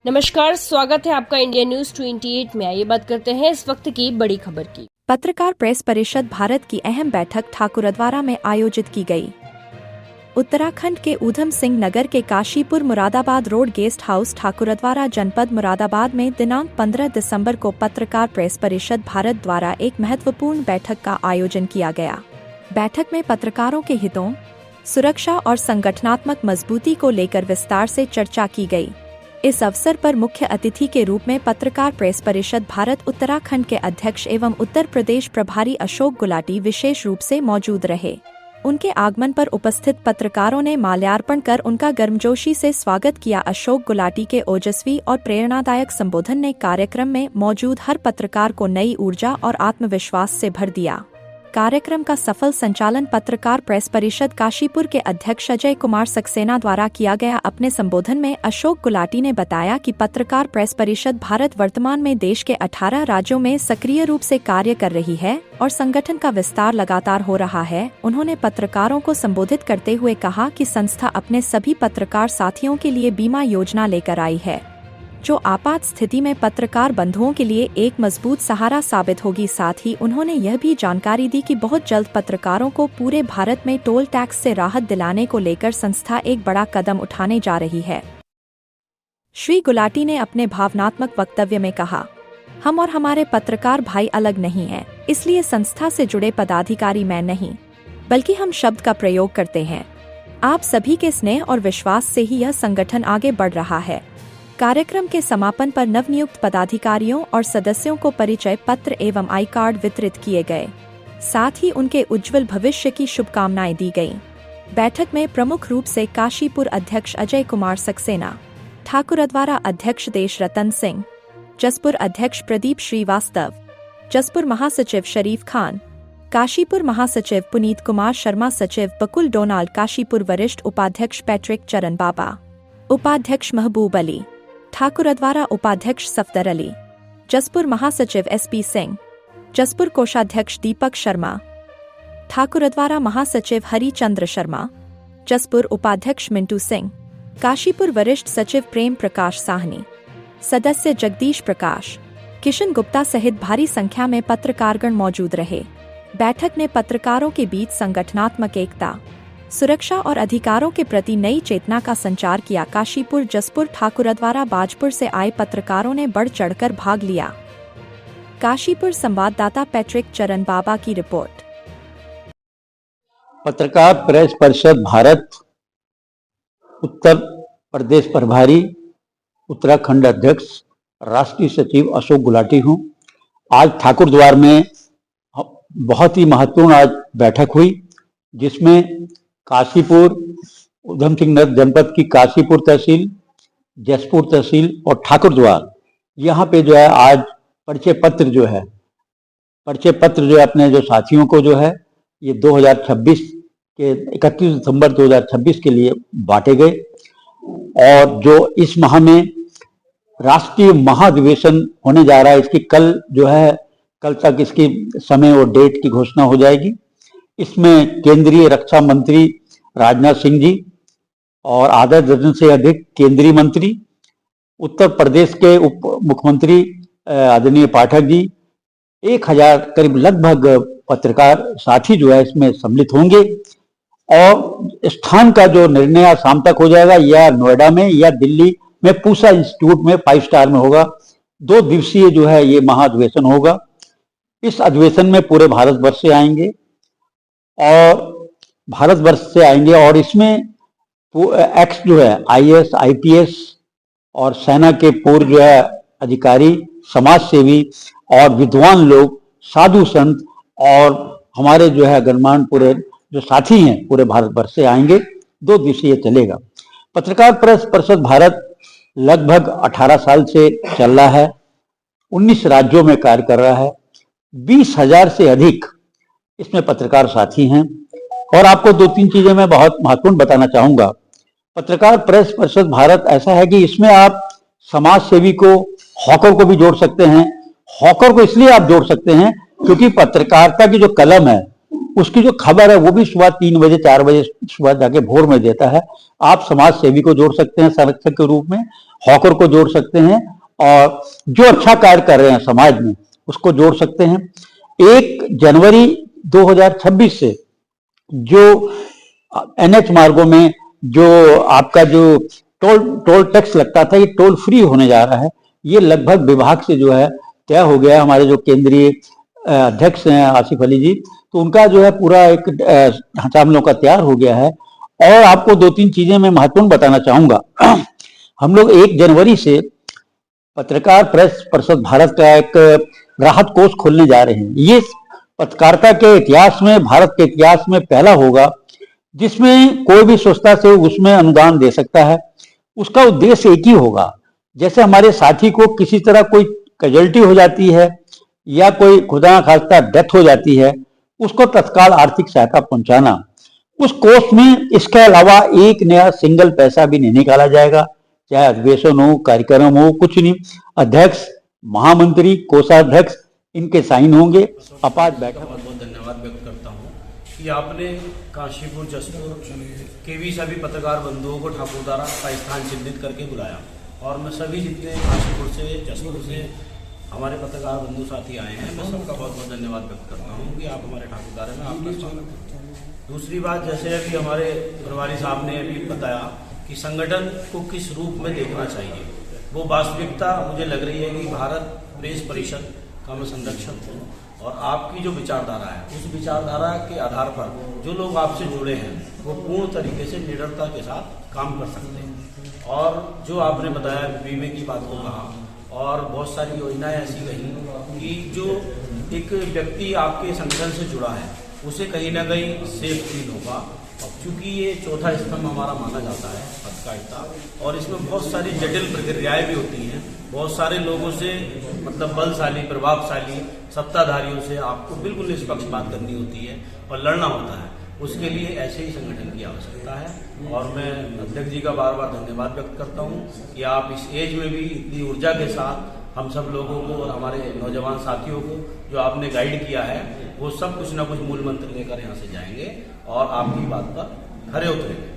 नमस्कार, स्वागत है आपका इंडिया न्यूज 28 में। आइए बात करते हैं इस वक्त की बड़ी खबर की। पत्रकार प्रेस परिषद भारत की अहम बैठक ठाकुरद्वारा में आयोजित की गई। उत्तराखंड के ऊधम सिंह नगर के Kashipur Moradabad road guest house Thakurdwara जनपद मुरादाबाद में दिनांक 15 दिसंबर को पत्रकार प्रेस परिषद भारत द्वारा एक महत्वपूर्ण बैठक का आयोजन किया गया। बैठक में पत्रकारों के हितों, सुरक्षा और संगठनात्मक मजबूती को लेकर विस्तार से चर्चा की गई। इस अवसर पर मुख्य अतिथि के रूप में पत्रकार प्रेस परिषद भारत उत्तराखंड के अध्यक्ष एवं उत्तर प्रदेश प्रभारी अशोक गुलाटी विशेष रूप से मौजूद रहे। उनके आगमन पर उपस्थित पत्रकारों ने माल्यार्पण कर उनका गर्मजोशी से स्वागत किया। अशोक गुलाटी के ओजस्वी और प्रेरणादायक संबोधन ने कार्यक्रम में मौजूद हर पत्रकार को नई ऊर्जा और आत्मविश्वास से भर दिया। कार्यक्रम का सफल संचालन पत्रकार प्रेस परिषद काशीपुर के अध्यक्ष अजय कुमार सक्सेना द्वारा किया गया। अपने संबोधन में अशोक गुलाटी ने बताया कि पत्रकार प्रेस परिषद भारत वर्तमान में देश के 18 राज्यों में सक्रिय रूप से कार्य कर रही है और संगठन का विस्तार लगातार हो रहा है। उन्होंने पत्रकारों को संबोधित करते हुए कहा कि संस्था अपने सभी पत्रकार साथियों के लिए बीमा योजना लेकर आई है, जो आपात स्थिति में पत्रकार बंधुओं के लिए एक मजबूत सहारा साबित होगी। साथ ही उन्होंने यह भी जानकारी दी कि बहुत जल्द पत्रकारों को पूरे भारत में टोल टैक्स से राहत दिलाने को लेकर संस्था एक बड़ा कदम उठाने जा रही है। श्री गुलाटी ने अपने भावनात्मक वक्तव्य में कहा, हम और हमारे पत्रकार भाई अलग नहीं हैं, इसलिए संस्था से जुड़े पदाधिकारी मैं नहीं, बल्कि हम शब्द का प्रयोग करते हैं। आप सभी के स्नेह और विश्वास से ही यह संगठन आगे बढ़ रहा है। कार्यक्रम के समापन पर नवनियुक्त पदाधिकारियों और सदस्यों को परिचय पत्र एवं आई कार्ड वितरित किए गए। साथ ही उनके उज्जवल भविष्य की शुभकामनाएं दी गईं। बैठक में प्रमुख रूप से काशीपुर अध्यक्ष अजय कुमार सक्सेना, ठाकुरद्वारा अध्यक्ष देश रतन सिंह, जसपुर अध्यक्ष प्रदीप श्रीवास्तव, जसपुर महासचिव शरीफ खान, काशीपुर महासचिव पुनीत कुमार शर्मा, सचिव बकुल डोनाल्ड, काशीपुर वरिष्ठ उपाध्यक्ष पैट्रिक चरण बाबा, उपाध्यक्ष महबूब अली, ठाकुरद्वारा उपाध्यक्ष सफदर अली, जसपुर महासचिव SP सिंह, जसपुर कोषाध्यक्ष दीपक शर्मा, ठाकुरद्वारा महासचिव हरिचंद्र शर्मा, जसपुर उपाध्यक्ष मिंटू सिंह, काशीपुर वरिष्ठ सचिव प्रेम प्रकाश साहनी, सदस्य जगदीश प्रकाश, किशन गुप्ता सहित भारी संख्या में पत्रकारगण मौजूद रहे। बैठक ने पत्रकारों के बीच संगठनात्मक एकता, सुरक्षा और अधिकारों के प्रति नई चेतना का संचार किया। काशीपुर, जसपुर, ठाकुरद्वारा, बाजपुर से आए पत्रकारों ने बढ़ चढ़कर भाग लिया। काशीपुर संवाददाता पैट्रिक चरण बाबा की रिपोर्ट। पत्रकार प्रेस परिषद भारत उत्तर प्रदेश प्रभारी उत्तराखंड अध्यक्ष राष्ट्रीय सचिव अशोक गुलाटी हूं। आज ठाकुरद्वार में बहुत ही महत्वपूर्ण आज बैठक हुई, जिसमें काशीपुर, ऊधम सिंह नगर जनपद की काशीपुर तहसील, जसपुर तहसील और ठाकुरद्वार, यहाँ पे जो है आज परिचय पत्र जो है अपने जो साथियों को जो है ये 2026 के 31 दिसंबर 2026 के लिए बांटे गए। और जो इस माह में राष्ट्रीय महाधिवेशन होने जा रहा है, इसकी कल तक इसकी समय और डेट की घोषणा हो जाएगी। इसमें केंद्रीय रक्षा मंत्री राजनाथ सिंह जी और आधा दर्जन से अधिक केंद्रीय मंत्री, उत्तर प्रदेश के उप मुख्यमंत्री आदरणीय पाठक जी, 1000 करीब लगभग पत्रकार साथी जो है इसमें सम्मिलित होंगे। और स्थान का जो निर्णय शाम तक हो जाएगा, या नोएडा में या दिल्ली में पूसा इंस्टीट्यूट में 5 स्टार में होगा। 2 दिवसीय जो है ये महाधिवेशन होगा। इस अधिवेशन में पूरे भारतवर्ष से आएंगे और इसमें एक्स जो है IAS IPS और सेना के पूर्व जो है अधिकारी, समाज सेवी और विद्वान लोग, साधु संत और हमारे जो है गणमान्य पूरे जो साथी हैं पूरे भारतवर्ष से आएंगे। 2 दिवसीय चलेगा। पत्रकार प्रेस परिषद भारत लगभग 18 साल से चल रहा है, 19 राज्यों में कार्य कर रहा है, 20,000 से अधिक इसमें पत्रकार साथी हैं। और आपको 2-3 चीजें मैं बहुत महत्वपूर्ण बताना चाहूंगा। पत्रकार प्रेस परिषद भारत ऐसा है कि इसमें आप समाज सेवी को, हॉकर को भी जोड़ सकते हैं। हॉकर को इसलिए आप जोड़ सकते हैं क्योंकि पत्रकारिता की जो कलम है उसकी जो खबर है वो भी सुबह 3 बजे 4 बजे सुबह जाके भोर में देता है। आप समाज सेवी को जोड़ सकते हैं संरक्षक के रूप में, हॉकर को जोड़ सकते हैं, और जो अच्छा कार्य कर रहे हैं समाज में उसको जोड़ सकते हैं। 1 जनवरी 2026 से जो NH मार्गों में जो आपका जो टोल टैक्स लगता था, ये टोल फ्री होने जा रहा है। ये लगभग विभाग से जो है तय हो गया है। हमारे जो केंद्रीय अध्यक्ष हैं आसिफ अली जी, तो उनका जो है पूरा एक ढांचा हम लोग का तैयार हो गया है। और आपको 2-3 चीजें मैं महत्वपूर्ण बताना चाहूंगा। हम लोग 1 जनवरी से पत्रकार प्रेस परिषद भारत का एक राहत कोष खोलने जा रहे हैं। ये पत्रकारिता के इतिहास में, भारत के इतिहास में पहला होगा जिसमें कोई भी संस्था से उसमें अनुदान दे सकता है। उसका उद्देश्य एक ही होगा, जैसे हमारे साथी को किसी तरह कोई कैजुअल्टी हो जाती है या कोई खुदा खास्ता डेथ हो जाती है, उसको तत्काल आर्थिक सहायता पहुंचाना। उस कोष में इसके अलावा एक नया सिंगल पैसा भी नहीं निकाला जाएगा, चाहे अधिवेशन हो, कार्यक्रम हो, कुछ नहीं। अध्यक्ष, महामंत्री, कोषाध्यक्ष इनके साइन होंगे। अपाज बैठक। बहुत बहुत धन्यवाद व्यक्त करता हूँ कि आपने काशीपुर, जसपुर के भी सभी पत्रकार बंधुओं को ठाकुरद्वारा का स्थान चिन्हित करके बुलाया, और मैं सभी जितने काशीपुर से, जसपुर से हमारे पत्रकार बंधु साथी आए हैं, मैं सबका बहुत बहुत धन्यवाद व्यक्त करता हूँ कि आप हमारे ठाकुरद्वारा में आपका स्वागत करें। दूसरी बात, जैसे अभी हमारे प्रभारी साहब ने अभी बताया कि संगठन को किस रूप में देखना चाहिए, वो वास्तविकता मुझे लग रही है कि भारत प्रेस परिषद का मैं संरक्षक हूँ, और आपकी जो विचारधारा है उस विचारधारा के आधार पर जो लोग आपसे जुड़े हैं वो पूर्ण तरीके से निडरता के साथ काम कर सकते हैं। और जो आपने बताया बीमे की बात को कहा, और बहुत सारी योजनाएं ऐसी कही कि जो एक व्यक्ति आपके संगठन से जुड़ा है उसे कहीं ना कहीं सेफ फील होगा। और चूंकि ये चौथा स्तंभ हमारा माना जाता है पत्रकारिता, और इसमें बहुत सारी जटिल प्रक्रियाएं भी होती हैं, बहुत सारे लोगों से मतलब बलशाली, प्रभावशाली सत्ताधारियों से आपको बिल्कुल निष्पक्ष बात करनी होती है और लड़ना होता है। उसके लिए ऐसे ही संगठन की आवश्यकता है, और मैं अध्यक्ष जी का बार बार धन्यवाद व्यक्त करता हूँ कि आप इस एज में भी इतनी ऊर्जा के साथ हम सब लोगों को और हमारे नौजवान साथियों को जो आपने गाइड किया है, वो सब कुछ ना कुछ मूल मंत्र लेकर यहाँ से जाएंगे और आपकी बात पर खरे उतरेंगे।